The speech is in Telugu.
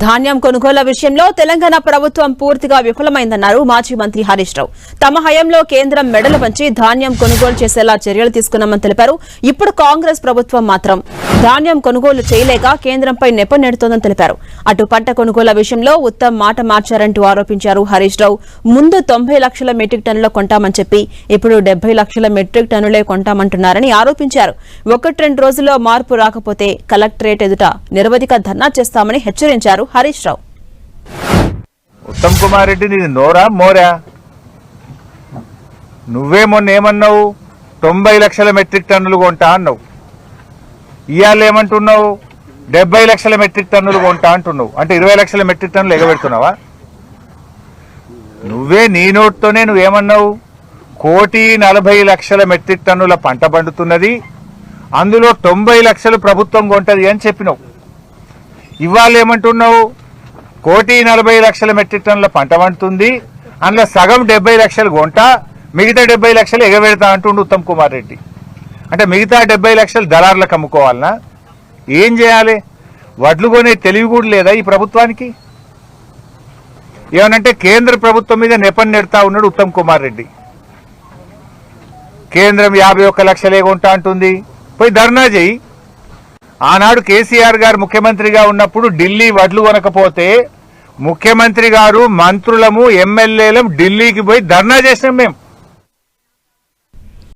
ధాన్యం కొనుగోలు విషయంలో తెలంగాణ ప్రభుత్వం పూర్తిగా విఫలమైందన్నారు మాజీ మంత్రి హరీష్ రావు. తమ హయాంలో కేంద్రం మెడలు వంచి ధాన్యం కొనుగోలు చేసేలా చర్యలు తీసుకున్నామని తెలిపారు. ఇప్పుడు కాంగ్రెస్ ప్రభుత్వం మాత్రం ధాన్యం కొనుగోలు చేయలేక కేంద్రంపై నెపనెడుతోందని తెలిపారు. అటు పంట కొనుగోలు విషయంలో ఉత్తమ్ మాట మార్చారంటూ ఆరోపించారు హరీష్ రావు. ముందు 90 లక్షల మెట్రిక్ టన్నులు కొంటామని చెప్పి ఇప్పుడు 70 లక్షల మెట్రిక్ టన్నులే కొంటామంటున్నారని ఆరోపించారు. 1-2 రోజుల్లో మార్పు రాకపోతే కలెక్టరేట్ ఎదుట నిరవధిక ధర్నా చేస్తామని హెచ్చరించారు హరీష్ రావు. ఉత్తమ్ కుమార్ రెడ్డి నీది నోరా మోరా? నువ్వే మొన్న ఏమన్నావు? 90 లక్షల మెట్రిక్ టన్నులు కొంటా అన్నావు. ఇవాళ ఏమంటున్నావు? 70 లక్షల మెట్రిక్ టన్నులు కొంటా అంటున్నావు. అంటే 20 లక్షల మెట్రిక్ టన్నులు ఎగబెడుతున్నావా? నువ్వే నీ నోట్తోనే నువ్వేమన్నావు? 1,40,00,000 మెట్రిక్ టన్నుల పంట పండుతున్నది, అందులో 90 లక్షలు ప్రభుత్వం కొంటది అని చెప్పినావు. ఇవాళ ఏమంటున్నావు? 1,40,00,000 మెట్రిక్ టన్నుల పంట పండుతుంది, అందులో సగం 70 లక్షలు కొంటా, మిగతా 70 లక్షలు ఎగబెడతా అంటుండు ఉత్తమ్ కుమార్ రెడ్డి. అంటే మిగతా 70 లక్షలు దళారులకు అమ్ముకోవాలనా? ఏం చేయాలి? వడ్లు కొనే తెలివి కూడా లేదా ఈ ప్రభుత్వానికి? ఏమనంటే కేంద్ర ప్రభుత్వం మీద నెపం నెడతా ఉన్నాడు ఉత్తమ్ కుమార్ రెడ్డి. కేంద్రం 51 లక్షలే కొంటా అంటుంది, పోయి ధర్నా చేయి. ఆనాడు కేసీఆర్ గారు ముఖ్యమంత్రిగా ఉన్నప్పుడు ఢిల్లీ వడ్లు కొనకపోతే ముఖ్యమంత్రి గారు, మంత్రులము, ఎమ్మెల్యేలం ఢిల్లీకి పోయి ధర్నా చేసినాం మేము.